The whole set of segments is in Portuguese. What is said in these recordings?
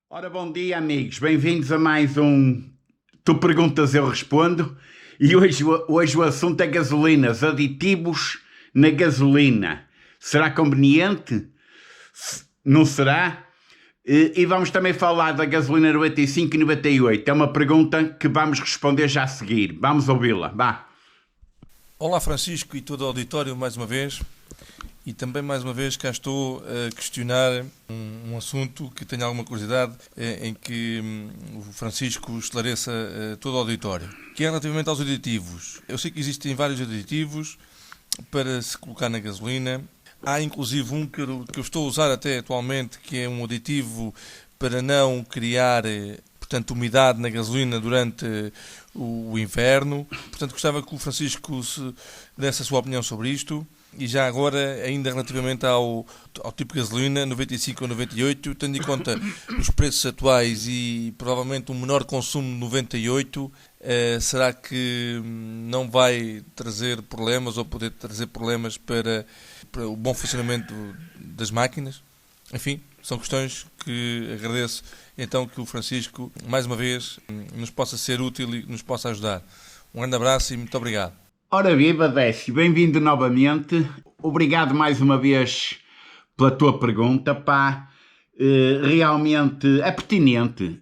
Ora, bom dia, amigos. Bem-vindos a mais um Tu Perguntas, Eu Respondo. E hoje o assunto é gasolinas, aditivos na gasolina. Será conveniente? Não será? E vamos também falar da gasolina 95 e 98. É uma pergunta que vamos responder já a seguir. Vamos ouvi-la. Vá. Olá Francisco e todo o auditório mais uma vez, e também mais uma vez cá estou a questionar um assunto que tenho alguma curiosidade em que o Francisco esclareça todo o auditório, que é relativamente aos aditivos. Eu sei que existem vários aditivos para se colocar na gasolina. Há inclusive um que eu estou a usar até atualmente, que é um aditivo para não criar portanto, umidade na gasolina durante o inverno. Portanto, gostava que o Francisco se desse a sua opinião sobre isto. E já agora, ainda relativamente ao tipo de gasolina, 95 ou 98, tendo em conta os preços atuais e provavelmente um menor consumo de 98, será que não vai trazer problemas ou poder trazer problemas para o bom funcionamento das máquinas? Enfim, são questões que agradeço então que o Francisco, mais uma vez, nos possa ser útil e nos possa ajudar. Um grande abraço e muito obrigado. Ora viva, Décio. Bem-vindo novamente. Obrigado mais uma vez pela tua pergunta, pá. Realmente é pertinente.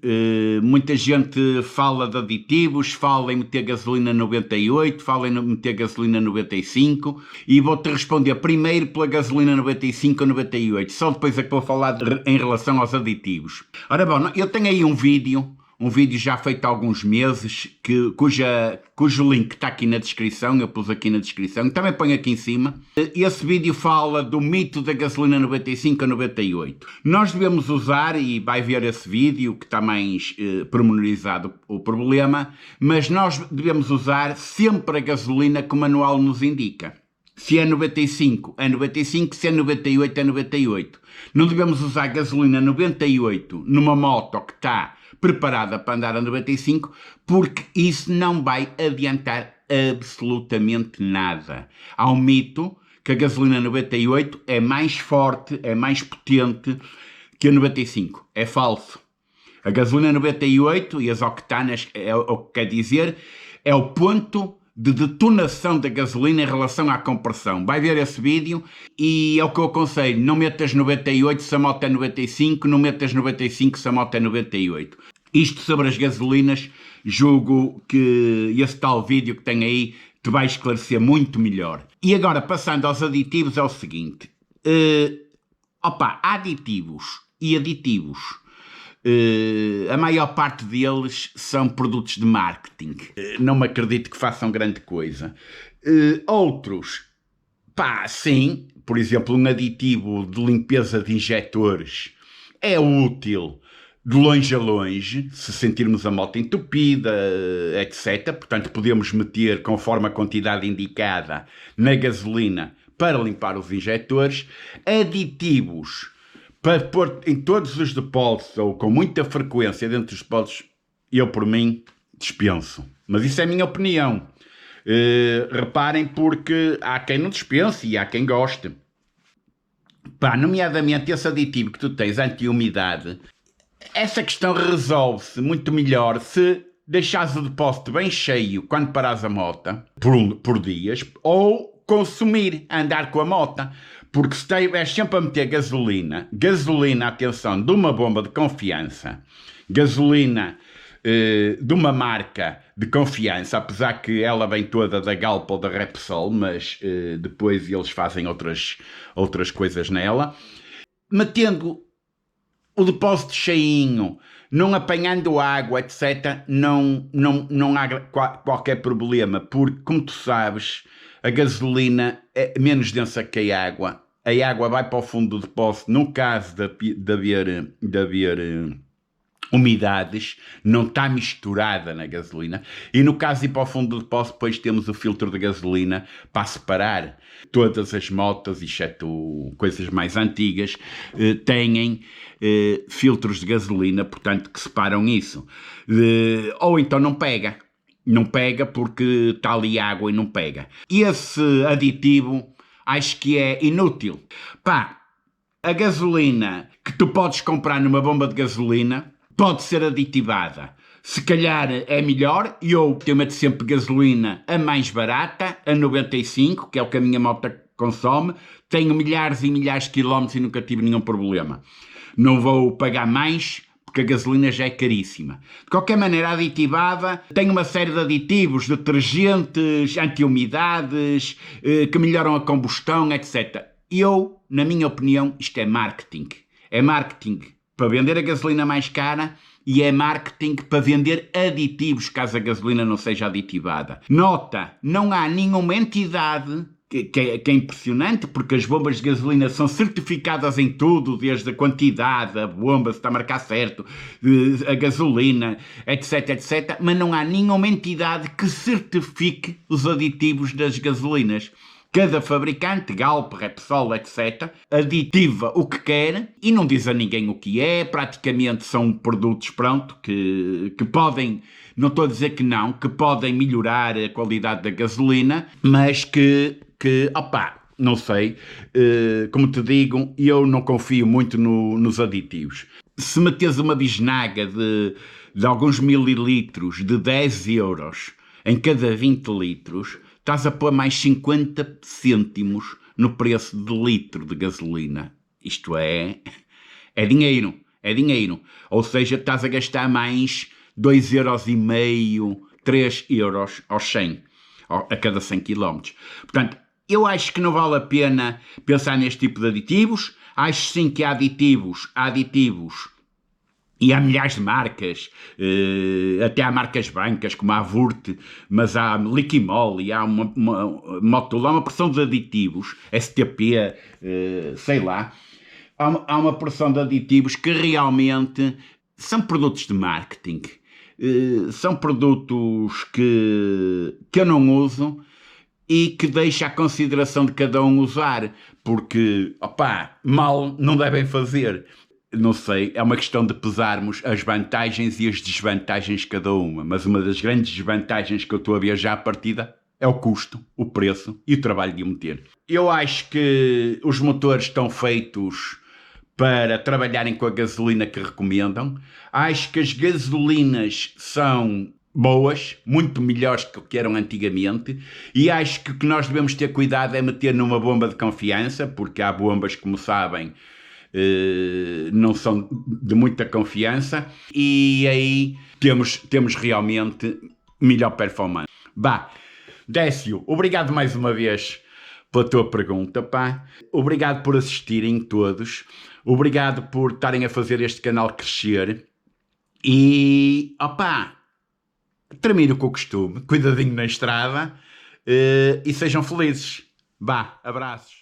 Muita gente fala de aditivos, fala em meter gasolina 98, fala em meter gasolina 95 e vou-te responder primeiro pela gasolina 95 ou 98, só depois é que vou falar em relação aos aditivos. Ora bom, eu tenho aí um vídeo já feito há alguns meses, cujo link está aqui na descrição, eu pus aqui na descrição, também ponho aqui em cima. Esse vídeo fala do mito da gasolina 95 a 98. Nós devemos usar, e vai ver esse vídeo que está mais pormenorizado o problema, mas nós devemos usar sempre a gasolina que o manual nos indica. Se é 95, é 95, se é 98, é 98. Não devemos usar gasolina 98 numa moto que está preparada para andar a 95, porque isso não vai adiantar absolutamente nada. Há um mito que a gasolina 98 é mais forte, é mais potente que a 95. É falso. A gasolina 98 e as octanas, é o que quer dizer, é o ponto de detonação da gasolina em relação à compressão. Vai ver esse vídeo e é o que eu aconselho. Não metas 98 se a moto é 95, não metas 95 se a moto é 98. Isto sobre as gasolinas, julgo que esse tal vídeo que tem aí te vai esclarecer muito melhor. E agora, passando aos aditivos, é o seguinte. Aditivos e aditivos. A maior parte deles são produtos de marketing. Não me acredito que façam grande coisa. Outros, sim. Por exemplo, um aditivo de limpeza de injetores é útil de longe a longe, se sentirmos a moto entupida, etc. Portanto, podemos meter, conforme a quantidade indicada, na gasolina para limpar os injetores. Aditivos para pôr em todos os depósitos, ou com muita frequência dentro dos depósitos, eu, por mim, dispenso. Mas isso é a minha opinião. Reparem, porque há quem não dispense e há quem goste. Nomeadamente esse aditivo que tu tens, anti-umidade, essa questão resolve-se muito melhor se deixares o depósito bem cheio quando parares a moto, por dias, ou consumir, andar com a moto. Porque se estiveres sempre a meter gasolina, atenção, de uma bomba de confiança, gasolina de uma marca de confiança, apesar que ela vem toda da Galp ou da Repsol, mas depois eles fazem outras coisas nela, metendo o depósito cheinho, não apanhando água, etc., não há qualquer problema, porque, como tu sabes, a gasolina é menos densa que a água vai para o fundo do depósito. No caso de haver umidades, não está misturada na gasolina. E no caso de ir para o fundo do depósito, depois temos o filtro de gasolina para separar. Todas as motos, exceto coisas mais antigas, têm filtros de gasolina, portanto, que separam isso. Ou então não pega. Não pega porque está ali água e não pega. Esse aditivo acho que é inútil. A gasolina que tu podes comprar numa bomba de gasolina pode ser aditivada. Se calhar é melhor, eu tenho sempre gasolina a mais barata, a 95, que é o que a minha moto consome, tenho milhares e milhares de quilómetros e nunca tive nenhum problema. Não vou pagar mais, porque a gasolina já é caríssima. De qualquer maneira, aditivada, tem uma série de aditivos, detergentes, anti-umidades, que melhoram a combustão, etc. Eu, na minha opinião, isto é marketing. É marketing para vender a gasolina mais cara e é marketing para vender aditivos, caso a gasolina não seja aditivada. Nota, não há nenhuma entidade, que é impressionante, porque as bombas de gasolina são certificadas em tudo, desde a quantidade, a bomba, se está a marcar certo, a gasolina, etc, etc, mas não há nenhuma entidade que certifique os aditivos das gasolinas. Cada fabricante, Galp, Repsol, etc., aditiva o que quer e não diz a ninguém o que é. Praticamente são produtos, pronto, que podem, não estou a dizer que não, que podem melhorar a qualidade da gasolina, mas que opá, não sei, como te digo, eu não confio muito nos aditivos. Se meteres uma bisnaga de alguns mililitros de 10 euros em cada 20 litros, estás a pôr mais 50 cêntimos no preço de litro de gasolina. Isto é dinheiro, é dinheiro. Ou seja, estás a gastar mais 2,5€, 3 euros aos 100, a cada 100 km. Portanto, eu acho que não vale a pena pensar neste tipo de aditivos. Acho sim que há aditivos e há milhares de marcas, até há marcas brancas como a Avurt, mas há Liquimol e há Motul, há uma porção de aditivos, STP, sei lá, há uma porção de aditivos que realmente são produtos de marketing, são produtos que eu não uso e que deixo à consideração de cada um usar, porque, opá, mal não devem fazer. Não sei, é uma questão de pesarmos as vantagens e as desvantagens de cada uma, mas uma das grandes desvantagens que eu estou a ver já à partida é o custo, o preço e o trabalho de o meter. Eu acho que os motores estão feitos para trabalharem com a gasolina que recomendam. Acho que as gasolinas são boas, muito melhores que o que eram antigamente, e acho que o que nós devemos ter cuidado é meter numa bomba de confiança, porque há bombas, como sabem, não são de muita confiança, e aí temos realmente melhor performance. Bah, Décio, obrigado mais uma vez pela tua pergunta, pá. Obrigado por assistirem todos, obrigado por estarem a fazer este canal crescer, e opá, termino com o costume, cuidadinho na estrada, e sejam felizes. Bah, abraços.